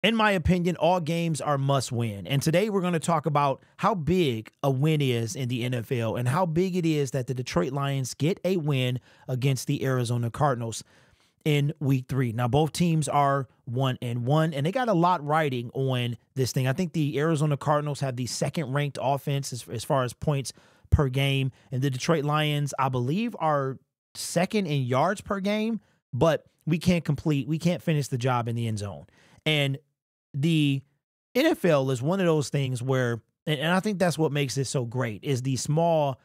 In my opinion, all games are must win. And today we're going to talk about how big a win is in the NFL and how big it is that the Detroit Lions get a win against the Arizona Cardinals in week 3. Now, both teams are 1-1, and they got a lot riding on this thing. I think the Arizona Cardinals have the second ranked offense as far as points per game. And the Detroit Lions, I believe, are second in yards per game, but we can't finish the job in the end zone. And the NFL is one of those things where, and I think that's what makes this so great, is the small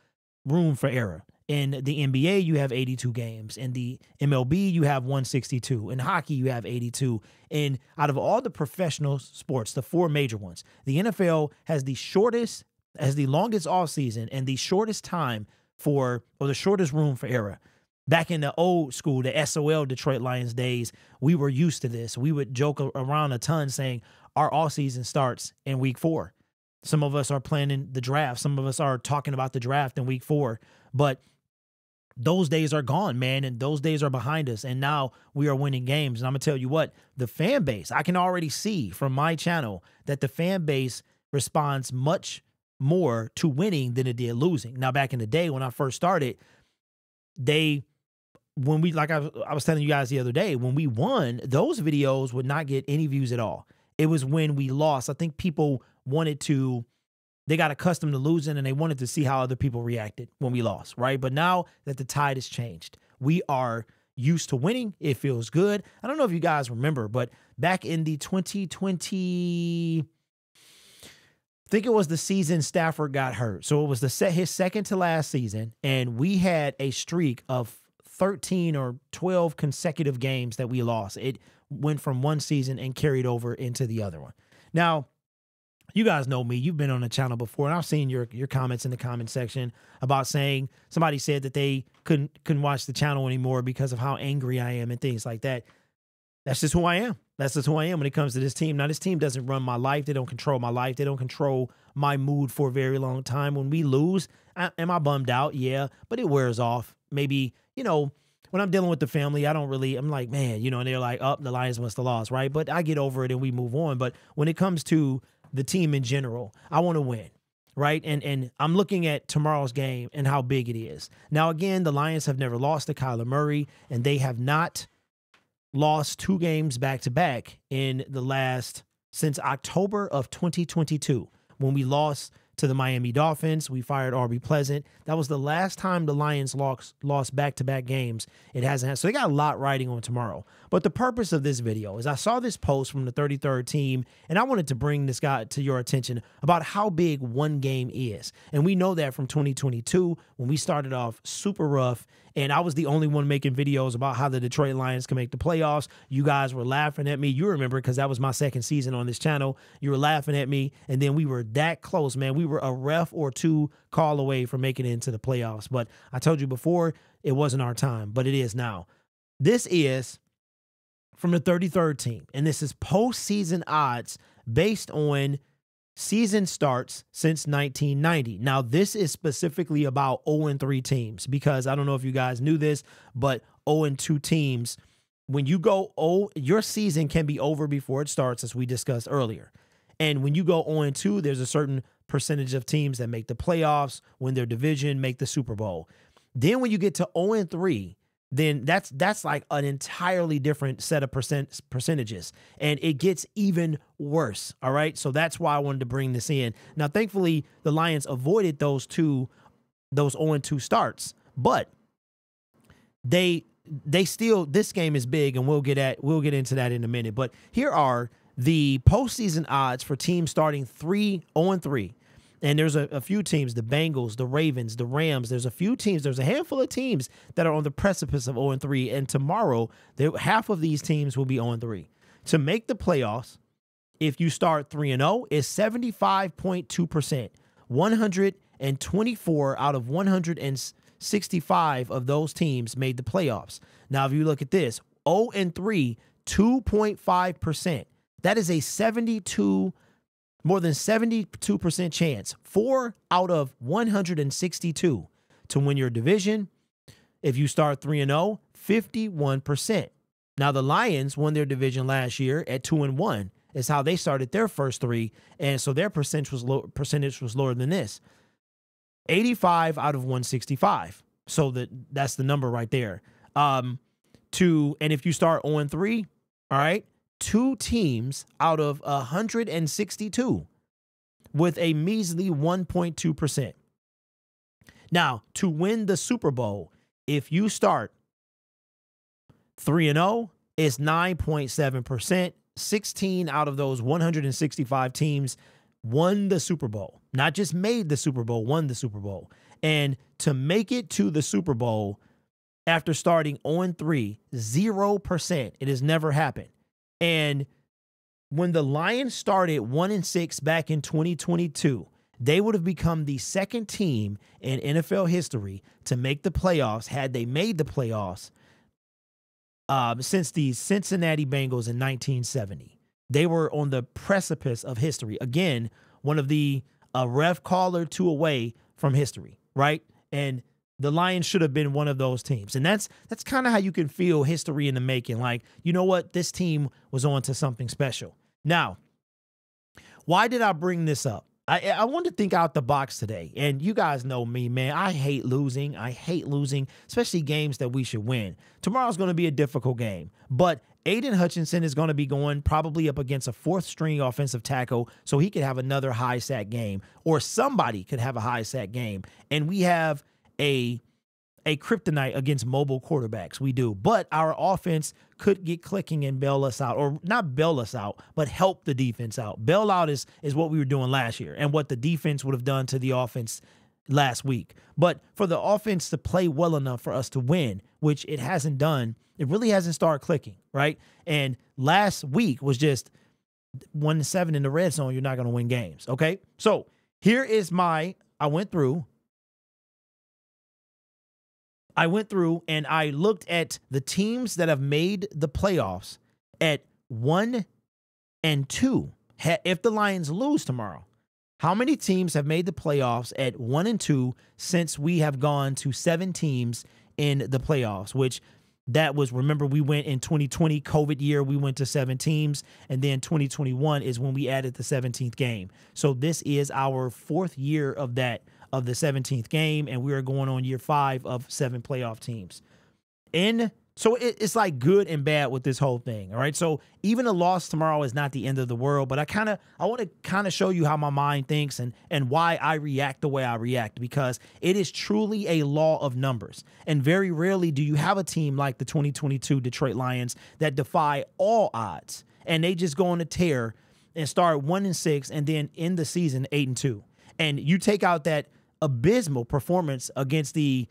room for error. In the NBA, you have 82 games. In the MLB, you have 162. In hockey, you have 82. And out of all the professional sports, the 4 major ones, the NFL has the longest offseason and the shortest time or the shortest room for error. Back in the old school, the SOL Detroit Lions days, we were used to this. We would joke around a ton saying our offseason starts in week 4. Some of us are planning the draft. Some of us are talking about the draft in week 4. But those days are gone, man, and those days are behind us. And now we are winning games. And I'm going to tell you what, the fan base, I can already see from my channel that the fan base responds much more to winning than it did losing. Now, back in the day when I first started, when we, like I was telling you guys the other day, when we won, those videos would not get any views at all. It was when we lost. I think people they got accustomed to losing and they wanted to see how other people reacted when we lost, right? But now that the tide has changed, we are used to winning. It feels good. I don't know if you guys remember, but back in the 2020, I think it was the season Stafford got hurt. So it was his second to last season, and we had a streak of 13 or 12 consecutive games that we lost. It went from one season and carried over into the other one. Now, you guys know me. You've been on the channel before, and I've seen your comments in the comment section about saying somebody said that they couldn't watch the channel anymore because of how angry I am and things like that. That's just who I am. That's just who I am when it comes to this team. Now, this team doesn't run my life. They don't control my life. They don't control my mood for a very long time. When we lose, am I bummed out? Yeah, but it wears off. Maybe, when I'm dealing with the family, I'm like, man, and they're like, the Lions must have lost, right? But I get over it and we move on. But when it comes to the team in general, I want to win, right? And I'm looking at tomorrow's game and how big it is. Now, again, the Lions have never lost to Kyler Murray, and they have not lost 2 games back-to-back since October of 2022, when we lost to the Miami Dolphins. We fired Aubrey Pleasant. That was the last time the Lions lost back-to-back games. It hasn't had. So they got a lot riding on tomorrow. But the purpose of this video is I saw this post from the 33rd team, and I wanted to bring this guy to your attention about how big one game is. And we know that from 2022 when we started off super rough, and I was the only one making videos about how the Detroit Lions can make the playoffs. You guys were laughing at me. You remember, because that was my second season on this channel. You were laughing at me, and then we were that close, man. We were a ref or 2 call away from making it into the playoffs. But I told you before, it wasn't our time, but it is now. This is from the 33rd team, and this is postseason odds based on season starts since 1990. Now, this is specifically about 0-3 teams, because I don't know if you guys knew this, but 0-2 teams, when you go your season can be over before it starts, as we discussed earlier. And when you go 0-2, there's a certain percentage of teams that make the playoffs, win their division, make the Super Bowl. Then when you get to 0-3, then that's like an entirely different set of percentages, and it gets even worse. All right, so that's why I wanted to bring this in. Now, thankfully, the Lions avoided those 0-2 starts, but they still, this game is big, and we'll get into that in a minute. But here are the postseason odds for teams starting 0-3. And there's a few teams, the Bengals, the Ravens, the Rams. There's a handful of teams that are on the precipice of 0-3. And tomorrow, half of these teams will be 0-3. To make the playoffs, if you start 3-0, is 75.2%. 124 out of 165 of those teams made the playoffs. Now, if you look at this, 0-3, 2.5%. That is more than 72% chance, 4 out of 162 to win your division. If you start 3-0, 51%. Now, the Lions won their division last year at 2-1, is how they started their first 3, and so their percentage was lower than this. 85 out of 165. So that's the number right there. And if you start 0-3, all right, 2 teams out of 162 with a measly 1.2%. Now, to win the Super Bowl, if you start 3-0, it's 9.7%. 16 out of those 165 teams won the Super Bowl. Not just made the Super Bowl, won the Super Bowl. And to make it to the Super Bowl after starting 0-3, 0%. It has never happened. And when the Lions started 1-6 back in 2022, they would have become the second team in NFL history to make the playoffs, had they made the playoffs, since the Cincinnati Bengals in 1970. They were on the precipice of history. Again, one of the ref call or 2 away from history, right? And the Lions should have been one of those teams. And that's kind of how you can feel history in the making. Like, you know what? This team was on to something special. Now, why did I bring this up? I wanted to think out the box today. And you guys know me, man. I hate losing. I hate losing, especially games that we should win. Tomorrow's going to be a difficult game. But Aiden Hutchinson is going to be going probably up against a 4th-string offensive tackle, so he could have another high sack game, or somebody could have a high sack game. And we have a kryptonite against mobile quarterbacks. We do. But our offense could get clicking and bail us out, or not bail us out, but help the defense out. Bail out is what we were doing last year and what the defense would have done to the offense last week. But for the offense to play well enough for us to win, which it hasn't done, it really hasn't started clicking, right? And last week was just 1-7 in the red zone. You're not going to win games, okay? So here is I went through and I looked at the teams that have made the playoffs at 1-2. If the Lions lose tomorrow, how many teams have made the playoffs at 1-2 since we have gone to 7 teams in the playoffs, which that was, remember, we went in 2020 COVID year, we went to 7 teams, and then 2021 is when we added the 17th game. So this is our 4th year of that, of the 17th game, and we are going on year 5 of 7 playoff teams. And so it's like good and bad with this whole thing, all right? So even a loss tomorrow is not the end of the world, but I want to kind of show you how my mind thinks and why I react the way I react, because it is truly a law of numbers. And very rarely do you have a team like the 2022 Detroit Lions that defy all odds, and they just go on a tear and start 1-6 and then end the season 8-2. And you take out that abysmal performance against the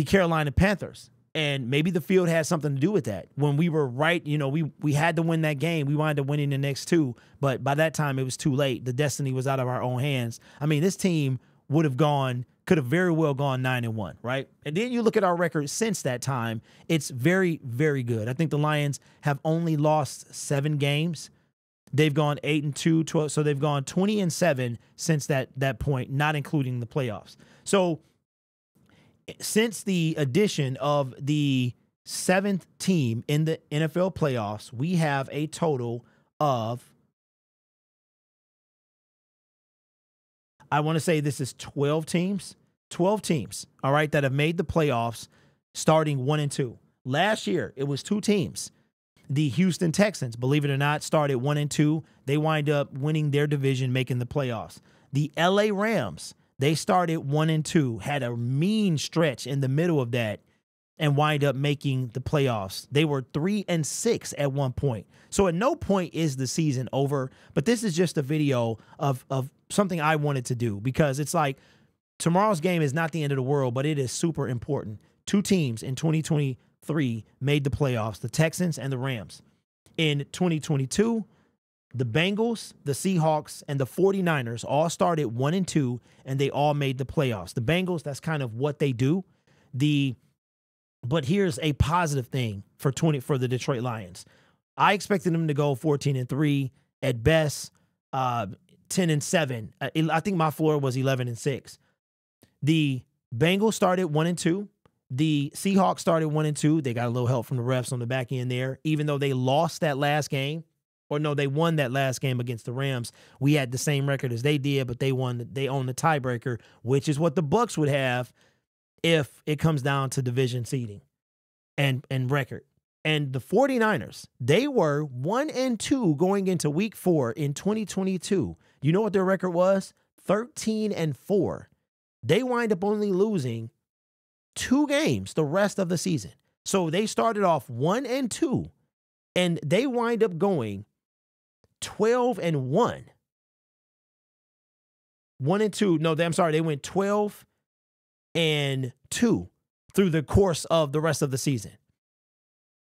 Carolina Panthers, and maybe the field had something to do with that. When we were right, you know, we had to win that game. We wound up winning the next 2, but by that time it was too late. The destiny was out of our own hands. I mean, this team could have very well gone 9-1, right? And then you look at our record since that time, it's very, very good. I think the Lions have only lost 7 games. They've gone 8-2, 12, so they've gone 20-7 since that point, not including the playoffs. So since the addition of the 7th team in the NFL playoffs, we have a total of, I want to say this is 12 teams. 12 teams, all right, that have made the playoffs starting 1-2. Last year, it was 2 teams. The Houston Texans, believe it or not, started 1-2. They wind up winning their division, making the playoffs. The LA Rams, they started 1-2, had a mean stretch in the middle of that, and wind up making the playoffs. They were 3-6 at one point. So at no point is the season over, but this is just a video of something I wanted to do, because it's like tomorrow's game is not the end of the world, but it is super important. 2 teams in 2023 made the playoffs, the Texans and the Rams. In 2022, the Bengals, the Seahawks, and the 49ers all started 1-2, and they all made the playoffs. The Bengals, that's kind of what they do. But here's a positive thing for the Detroit Lions. I expected them to go 14-3 at best, 10-7. I think my floor was 11-6. The Bengals started 1-2. The Seahawks started 1-2. They got a little help from the refs on the back end there, even though they lost that last game. Or no, they won that last game against the Rams. We had the same record as they did, but they won. They own the tiebreaker, which is what the Bucs would have if it comes down to division seeding and record. And the 49ers, they were 1-2 going into week 4 in 2022. You know what their record was? 13-4. They wind up only losing 2 games the rest of the season. So they started off 1-2, and they wind up going 12-1. 1-2. No, I'm sorry. They went 12-2 through the course of the rest of the season.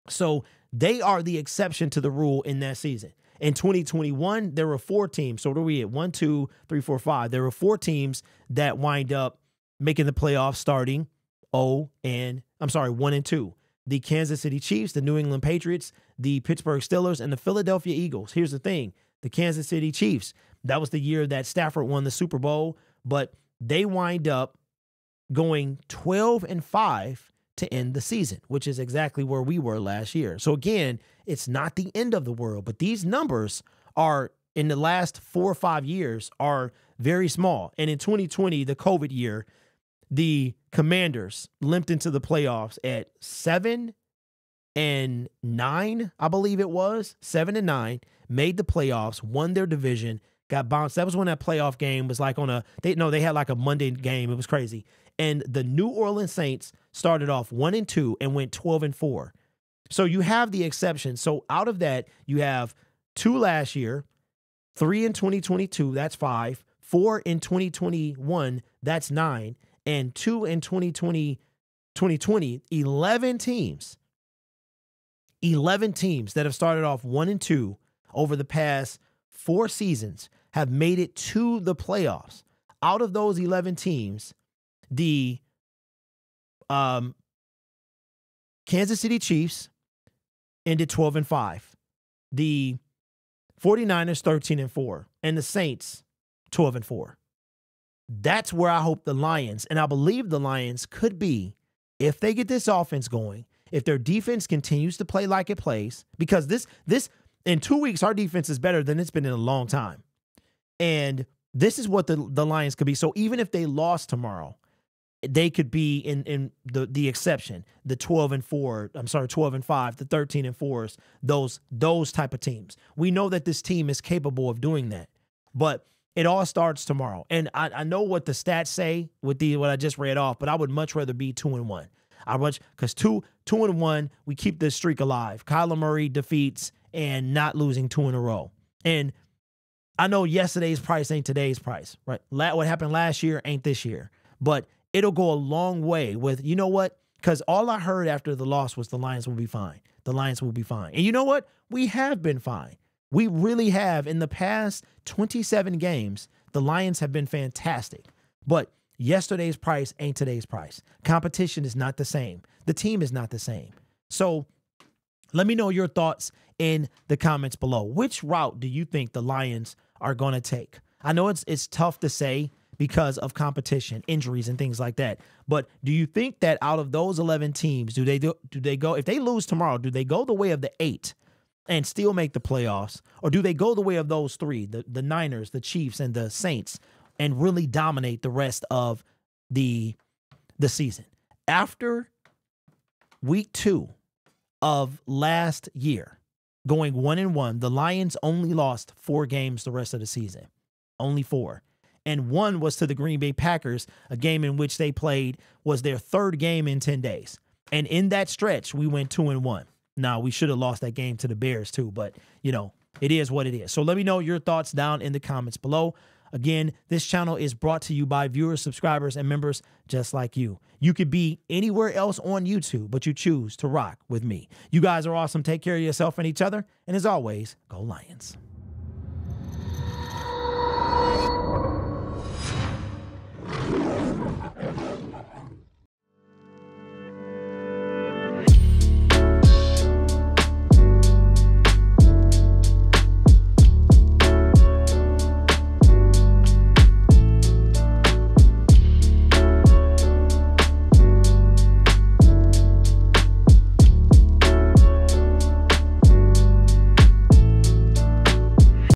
So they are the exception to the rule in that season. In 2021, there were 4 teams. So what are we at? 1, 2, 3, 4, 5. There were 4 teams that wind up making the playoffs starting 1-2. The Kansas City Chiefs, the New England Patriots, the Pittsburgh Steelers, and the Philadelphia Eagles. Here's the thing. The Kansas City Chiefs, that was the year that Stafford won the Super Bowl, but they wind up going 12-5 to end the season, which is exactly where we were last year. So again, it's not the end of the world, but these numbers are, in the last 4 or 5 years, are very small. And in 2020, the COVID year, the Commanders limped into the playoffs at 7-9, I believe it was. 7-9, made the playoffs, won their division, got bounced. That was when that playoff game was like they had like a Monday game. It was crazy. And the New Orleans Saints started off 1-2 and went 12-4. So you have the exception. So out of that, you have 2 last year, 3 in 2022, that's 5, 4 in 2021, that's 9, and 2 in 2020, 11 teams. 11 teams that have started off 1-2 over the past 4 seasons have made it to the playoffs. Out of those 11 teams, the Kansas City Chiefs ended 12-5. The 49ers 13-4, and the Saints 12-4. That's where I hope the Lions, and I believe the Lions could be, if they get this offense going, if their defense continues to play like it plays, because this in 2 weeks, our defense is better than it's been in a long time. And this is what the Lions could be. So even if they lost tomorrow, they could be in the exception, the 12-4, 12-5, the 13-4s, those type of teams. We know that this team is capable of doing that, but it all starts tomorrow. And I know what the stats say with what I just read off, but I would much rather be 2-1. Because 2-1, we keep this streak alive. Kyler Murray defeats and not losing 2 in a row. And I know yesterday's price ain't today's price, right? What happened last year ain't this year, but it'll go a long way with, you know what? Because all I heard after the loss was the Lions will be fine. The Lions will be fine. And you know what? We have been fine. We really have. In the past 27 games, the Lions have been fantastic. But yesterday's price ain't today's price. Competition is not the same. The team is not the same. So let me know your thoughts in the comments below. Which route do you think the Lions are going to take? I know it's tough to say because of competition, injuries, and things like that. But do you think that out of those 11 teams, do they go, if they lose tomorrow, do they go the way of the 8 and still make the playoffs? Or do they go the way of those 3, the Niners, the Chiefs, and the Saints, and really dominate the rest of the season? After week 2 of last year, going 1-1, the Lions only lost 4 games the rest of the season. Only 4. And 1 was to the Green Bay Packers, a game in which they played was their 3rd game in 10 days. And in that stretch, we went 2-1. Now, we should have lost that game to the Bears too, but, you know, it is what it is. So let me know your thoughts down in the comments below. Again, this channel is brought to you by viewers, subscribers, and members just like you. You could be anywhere else on YouTube, but you choose to rock with me. You guys are awesome. Take care of yourself and each other. And as always, go Lions.